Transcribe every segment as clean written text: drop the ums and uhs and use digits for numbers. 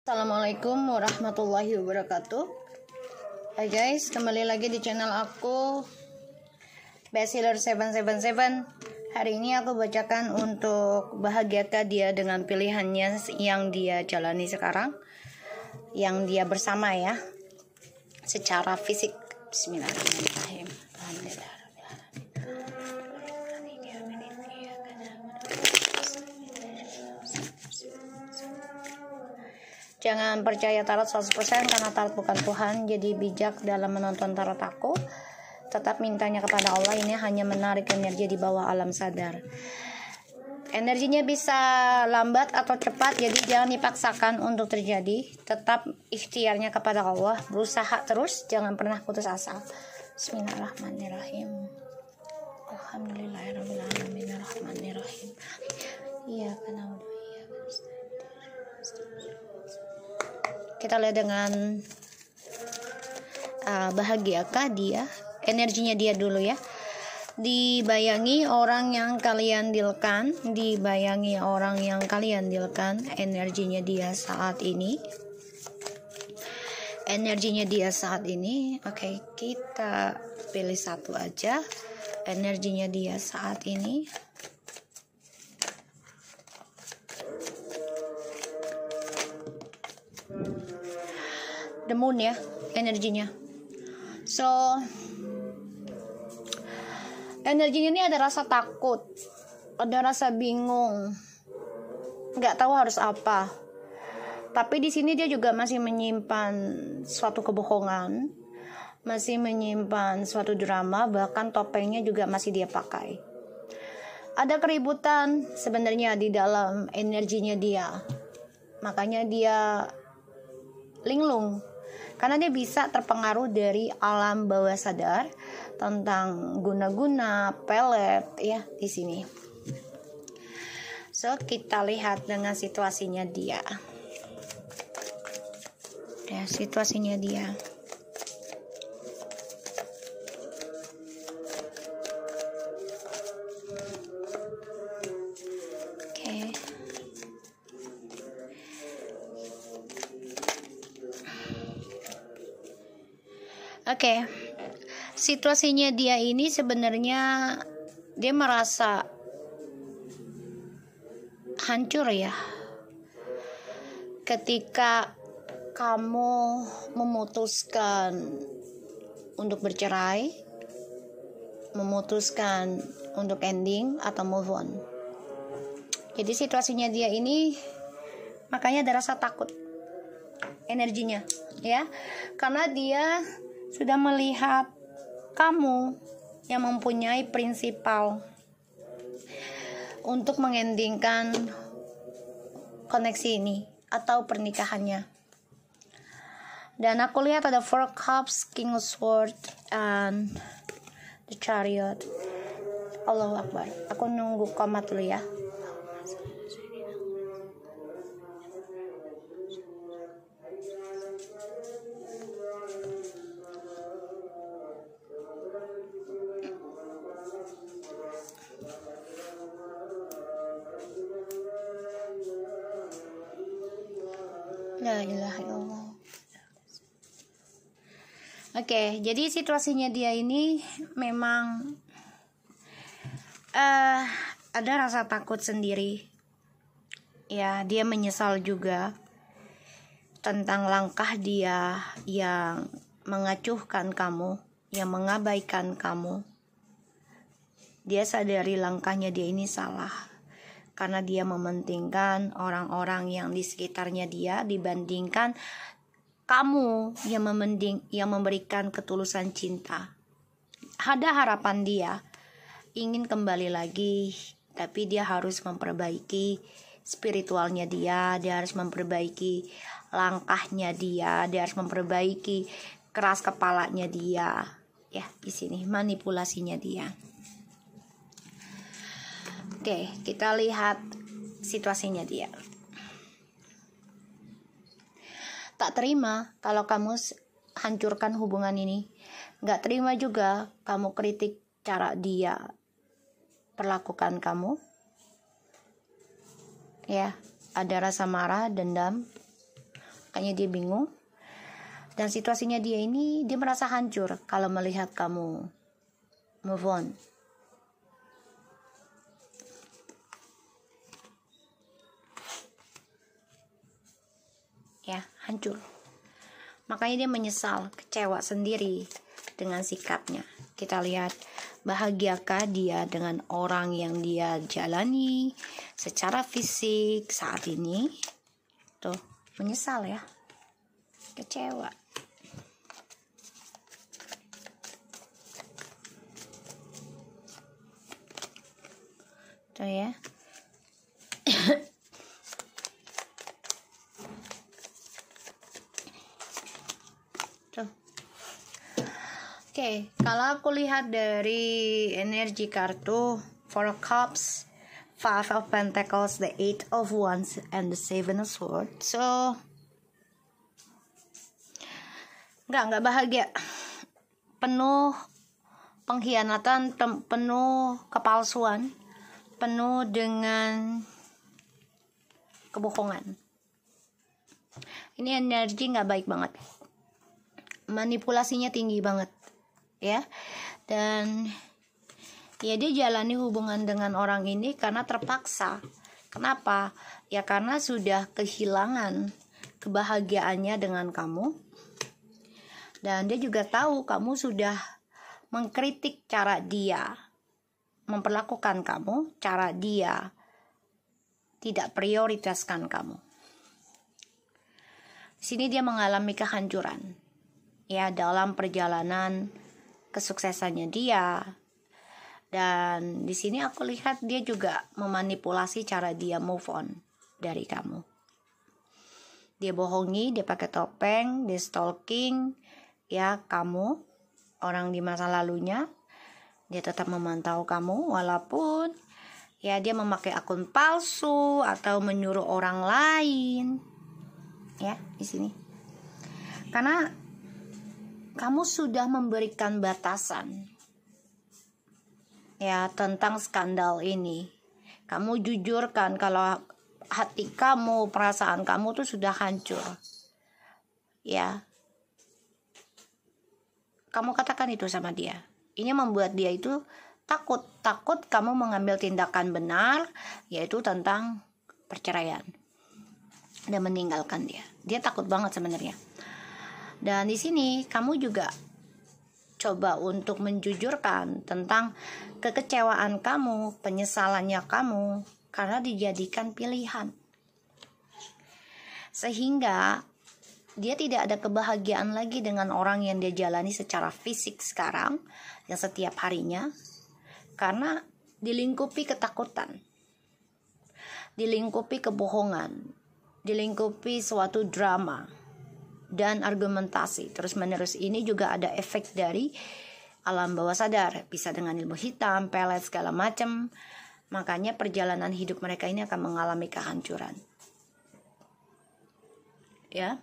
Assalamualaikum warahmatullahi wabarakatuh. Hai guys, kembali lagi di channel aku Bestseller 777. Hari ini aku bacakan untuk bahagiakah dia dengan pilihannya yang dia jalani sekarang, yang dia bersama ya, secara fisik. Bismillahirrahmanirrahim. Jangan percaya tarot 100% karena tarot bukan Tuhan. Jadi bijak dalam menonton tarot aku. Tetap mintanya kepada Allah. Ini hanya menarik energi di bawah alam sadar. Energinya bisa lambat atau cepat. Jadi jangan dipaksakan untuk terjadi. Tetap ikhtiarnya kepada Allah. Berusaha terus. Jangan pernah putus asa. Bismillahirrahmanirrahim. Alhamdulillahirrahmanirrahim. Rahmanirrahim. Iya karena kita lihat dengan bahagiakah dia, energinya dia dulu ya. Dibayangi orang yang kalian dealkan, energinya dia saat ini. Oke, kita pilih satu aja. Energinya dia saat ini. The Moon ya, energinya. So, energinya ini ada rasa takut, ada rasa bingung, nggak tahu harus apa. Tapi di sini dia juga masih menyimpan suatu kebohongan, masih menyimpan suatu drama, bahkan topengnya juga masih dia pakai. Ada keributan sebenarnya di dalam energinya dia, makanya dia linglung. Karena dia bisa terpengaruh dari alam bawah sadar tentang guna-guna, pelet ya di sini. So, kita lihat dengan situasinya dia. Ya, situasinya dia. Oke. Oke, situasinya dia ini sebenarnya dia merasa hancur ya. Ketika kamu memutuskan untuk bercerai, memutuskan untuk ending atau move on. Jadi situasinya dia ini makanya ada rasa takut energinya ya. Karena dia sudah melihat kamu yang mempunyai prinsipal untuk mengendingkan koneksi ini atau pernikahannya. Dan aku lihat ada Four Cups, King of Swords, and the Chariot. Allahu Akbar. Aku nunggu komat dulu ya. La ilaha illallah. Oke, jadi situasinya dia ini memang ada rasa takut sendiri. Ya, dia menyesal juga tentang langkah dia yang mengacuhkan kamu, yang mengabaikan kamu. Dia sadari langkahnya dia ini salah. Karena dia mementingkan orang-orang yang di sekitarnya dia dibandingkan kamu yang memberikan ketulusan cinta. Ada harapan dia ingin kembali lagi, tapi dia harus memperbaiki spiritualnya dia harus memperbaiki langkahnya dia harus memperbaiki keras kepalanya dia. Ya, di sini manipulasinya dia. Oke, kita lihat situasinya dia. Tak terima kalau kamu hancurkan hubungan ini. Gak terima juga kamu kritik cara dia perlakukan kamu. Ya, ada rasa marah, dendam, Makanya dia bingung. Dan situasinya dia ini, dia merasa hancur kalau melihat kamu move on. Ya, hancur. Makanya dia menyesal, kecewa sendiri dengan sikapnya. Kita lihat, bahagiakah dia dengan orang yang dia jalani secara fisik saat ini? Tuh, menyesal ya. Kecewa. Tuh ya. Tuh. Oke, kalau aku lihat dari energi kartu Four of Cups, Five of Pentacles, the Eight of Wands, and the Seven of Swords. So, nggak bahagia, penuh pengkhianatan, penuh kepalsuan, penuh dengan kebohongan. Ini energi nggak baik banget, manipulasinya tinggi banget ya. Dan ya dia jalani hubungan dengan orang ini karena terpaksa. Kenapa? Ya karena sudah kehilangan kebahagiaannya dengan kamu. Dan dia juga tahu kamu sudah mengkritik cara dia memperlakukan kamu, cara dia tidak prioritaskan kamu. Di sini dia mengalami kehancuran ya dalam perjalanan kesuksesannya dia. Dan di sini aku lihat dia juga memanipulasi cara dia move on dari kamu. Dia bohongi, dia pakai topeng, dia stalking ya kamu, orang di masa lalunya. Dia tetap memantau kamu walaupun ya dia memakai akun palsu atau menyuruh orang lain ya di sini. Karena kamu sudah memberikan batasan ya tentang skandal ini. Kamu jujurkan kalau hati kamu, perasaan kamu tuh sudah hancur. Ya. Kamu katakan itu sama dia. Ini membuat dia itu takut kamu mengambil tindakan benar, yaitu tentang perceraian dan meninggalkan dia. Dia takut banget sebenarnya. Dan di sini kamu juga coba untuk menjujurkan tentang kekecewaan kamu, penyesalannya kamu karena dijadikan pilihan. Sehingga dia tidak ada kebahagiaan lagi dengan orang yang dia jalani secara fisik sekarang, yang setiap harinya, karena dilingkupi ketakutan, dilingkupi kebohongan, dilingkupi suatu drama dan argumentasi terus menerus. Ini juga ada efek dari alam bawah sadar, bisa dengan ilmu hitam, pelet, segala macam. Makanya perjalanan hidup mereka ini akan mengalami kehancuran ya.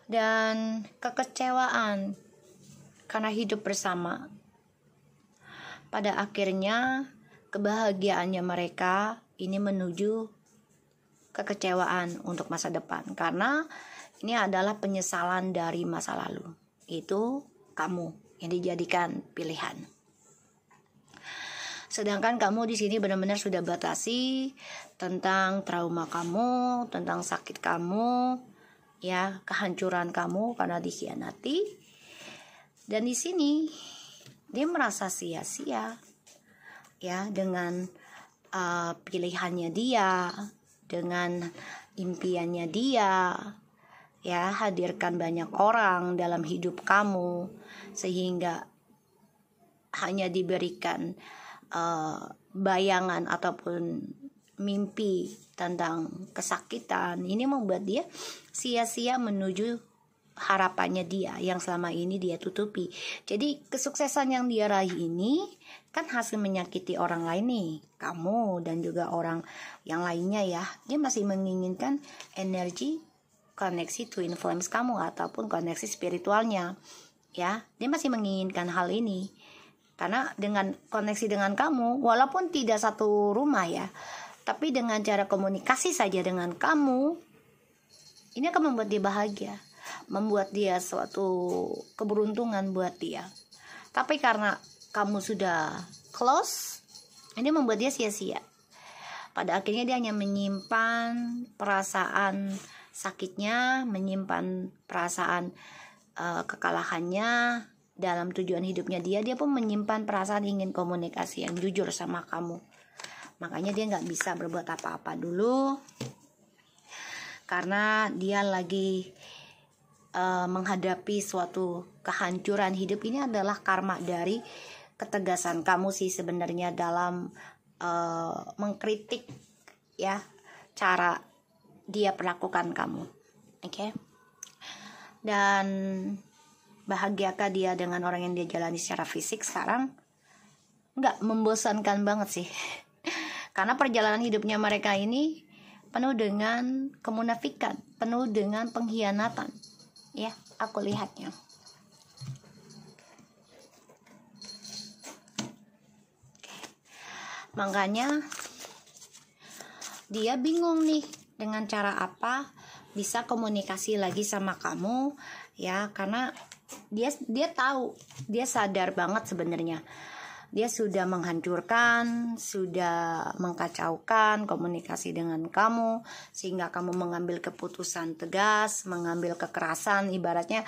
Dan kekecewaan karena hidup bersama, pada akhirnya kebahagiaannya mereka ini menuju kekecewaan untuk masa depan, karena ini adalah penyesalan dari masa lalu. Itu kamu yang dijadikan pilihan. Sedangkan kamu di sini benar-benar sudah batasi tentang trauma kamu, tentang sakit kamu, ya, kehancuran kamu karena dikhianati. Dan di sini dia merasa sia-sia ya dengan pilihannya dia, dengan impiannya dia ya, hadirkan banyak orang dalam hidup kamu sehingga hanya diberikan bayangan ataupun mimpi tentang kesakitan. Ini membuat dia sia-sia menuju harapannya dia yang selama ini dia tutupi. Jadi kesuksesan yang dia raih ini kan hasil menyakiti orang lain nih, kamu dan juga orang yang lainnya ya. Dia masih menginginkan energi koneksi twin flames kamu ataupun koneksi spiritualnya ya. Dia masih menginginkan hal ini karena dengan koneksi dengan kamu, walaupun tidak satu rumah ya, tapi dengan cara komunikasi saja dengan kamu Ini akan membuat dia bahagia, membuat dia suatu keberuntungan buat dia. Tapi karena kamu sudah close, ini membuat dia sia-sia. Pada akhirnya dia hanya menyimpan perasaan sakitnya, menyimpan perasaan kekalahannya dalam tujuan hidupnya dia. Dia pun menyimpan perasaan ingin komunikasi yang jujur sama kamu. Makanya dia nggak bisa berbuat apa-apa dulu, karena dia lagi menghadapi suatu kehancuran hidup. Ini adalah karma dari ketegasan kamu sih sebenarnya dalam mengkritik ya cara dia perlakukan kamu. Oke. Dan bahagiakah dia dengan orang yang dia jalani secara fisik sekarang? Nggak, membosankan banget sih. Karena perjalanan hidupnya mereka ini penuh dengan kemunafikan, penuh dengan pengkhianatan. Ya, aku lihatnya. Makanya dia bingung nih dengan cara apa bisa komunikasi lagi sama kamu ya, karena dia tahu, dia sadar banget sebenarnya dia sudah menghancurkan, sudah mengkacaukan komunikasi dengan kamu, sehingga kamu mengambil keputusan tegas, mengambil kekerasan. Ibaratnya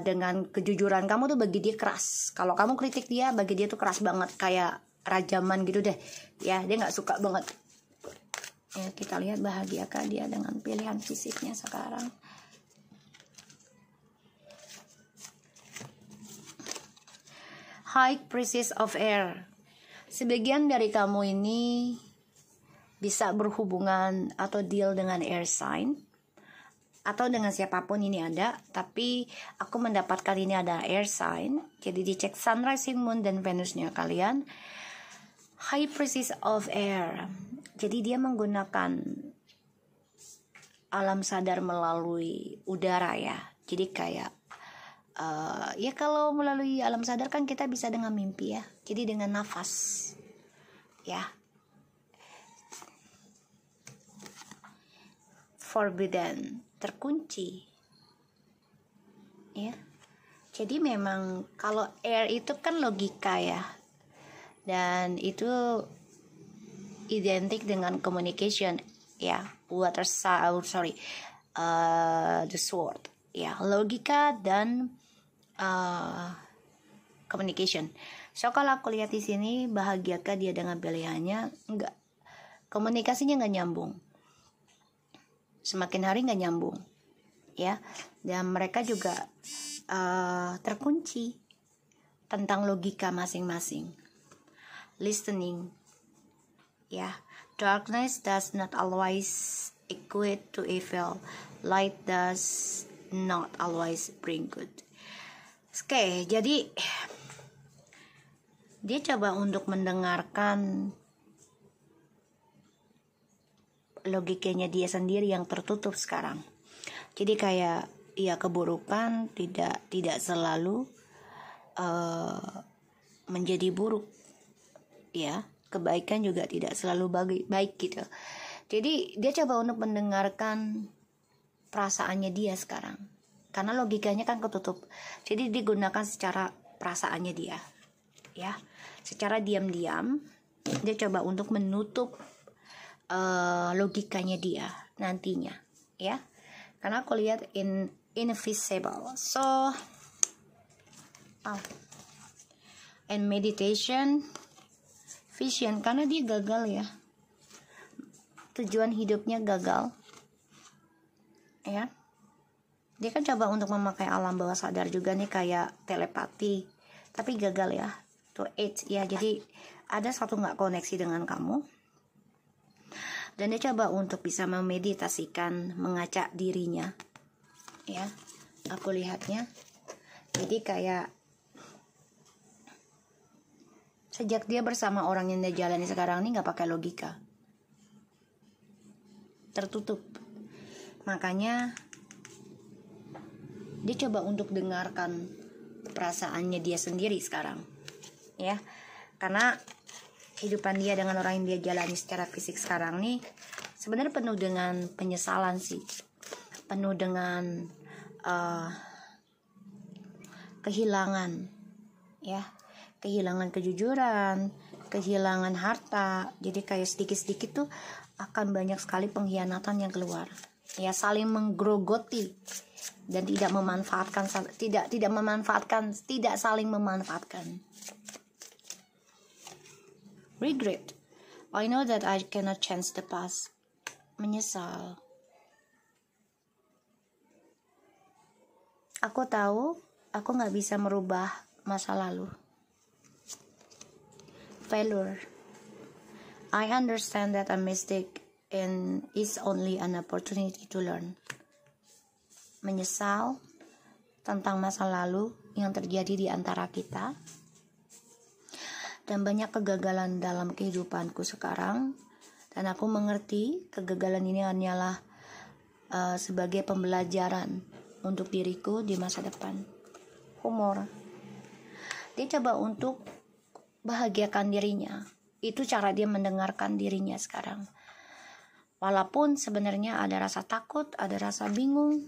dengan kejujuran kamu tuh bagi dia keras. Kalau kamu kritik dia, bagi dia tuh keras banget, kayak rajaman gitu deh. Ya, dia nggak suka banget. Ya, kita lihat bahagiakah dia dengan pilihan fisiknya sekarang. High Priestess of Air. Sebagian dari kamu ini bisa berhubungan atau deal dengan air sign atau dengan siapapun ini ada, tapi aku mendapatkan ini ada air sign. Jadi dicek sun, rising moon dan Venusnya kalian. High Priestess of Air. Jadi dia menggunakan alam sadar melalui udara ya. Jadi kayak ya kalau melalui alam sadar kan kita bisa dengan mimpi ya. Jadi dengan nafas ya. Forbidden, terkunci ya. Jadi memang kalau air itu kan logika ya, dan itu identik dengan communication ya. Water the sword ya, logika dan communication. So kalau aku lihat di sini, bahagiakah dia dengan pilihannya? Enggak. Komunikasinya nggak nyambung. Semakin hari nggak nyambung, ya. Dan mereka juga terkunci tentang logika masing-masing. Listening, ya. Darkness does not always equate to evil. Light does not always bring good. Oke, jadi dia coba untuk mendengarkan logikanya dia sendiri yang tertutup sekarang. Jadi kayak ya, keburukan tidak selalu menjadi buruk ya, kebaikan juga tidak selalu baik gitu. Jadi dia coba untuk mendengarkan perasaannya dia sekarang, karena logikanya kan ketutup. Jadi digunakan secara perasaannya dia ya, secara diam-diam dia coba untuk menutup logikanya dia nantinya ya, karena aku lihat invisible. So and meditation, vision, karena dia gagal ya, tujuan hidupnya gagal ya. Dia kan coba untuk memakai alam bawah sadar juga nih, kayak telepati, tapi gagal ya. To 8 ya, jadi ada satu nggak koneksi dengan kamu. Dan dia coba untuk bisa memeditasikan, mengacak dirinya ya, aku lihatnya. Jadi kayak sejak dia bersama orang yang dia jalani sekarang ini nggak pakai logika, tertutup. Makanya dia coba untuk dengarkan perasaannya dia sendiri sekarang ya, karena kehidupan dia dengan orang yang dia jalani secara fisik sekarang nih sebenarnya penuh dengan penyesalan sih. penuh dengan kehilangan, ya, kehilangan kejujuran, kehilangan harta. Jadi kayak sedikit-sedikit tuh akan banyak sekali pengkhianatan yang keluar, ya, saling menggerogoti dan tidak saling memanfaatkan. Regret, I know that I cannot change the past. Menyesal, aku tahu aku nggak bisa merubah masa lalu. Failure, I understand that a mistake is only an opportunity to learn. Menyesal tentang masa lalu yang terjadi di antara kita, dan banyak kegagalan dalam kehidupanku sekarang, dan aku mengerti kegagalan ini hanyalah sebagai pembelajaran untuk diriku di masa depan. Humor, dia coba untuk bahagiakan dirinya. Itu cara dia mendengarkan dirinya sekarang. Walaupun sebenarnya ada rasa takut, ada rasa bingung,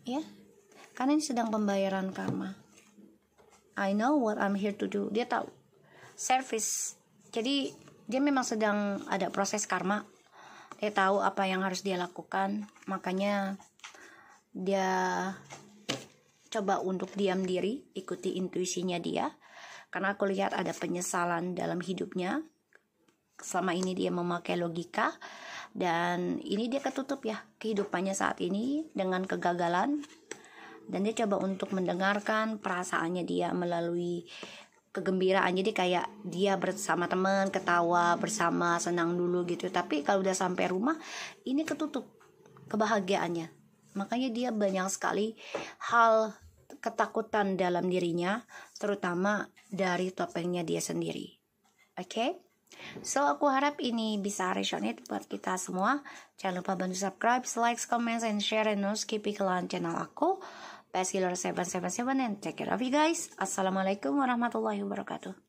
ya, karena ini sedang pembayaran karma. I know what I'm here to do. Dia tahu service. Jadi dia memang sedang ada proses karma. Dia tahu apa yang harus dia lakukan. Makanya dia coba untuk diam diri, ikuti intuisinya dia. Karena aku lihat ada penyesalan dalam hidupnya. Selama ini dia memakai logika, dan ini dia ketutup, ya, kehidupannya saat ini dengan kegagalan. Dan dia coba untuk mendengarkan perasaannya dia melalui kegembiraan. Jadi kayak dia bersama teman, ketawa bersama, senang dulu gitu. Tapi kalau udah sampai rumah, ini ketutup kebahagiaannya. Makanya dia banyak sekali hal ketakutan dalam dirinya, terutama dari topengnya dia sendiri. Oke? So aku harap ini bisa resonate buat kita semua. Jangan lupa bantu subscribe, like, comment, and share, and no skip iklan channel aku, Best Healer 777, and take care of you guys. Assalamualaikum warahmatullahi wabarakatuh.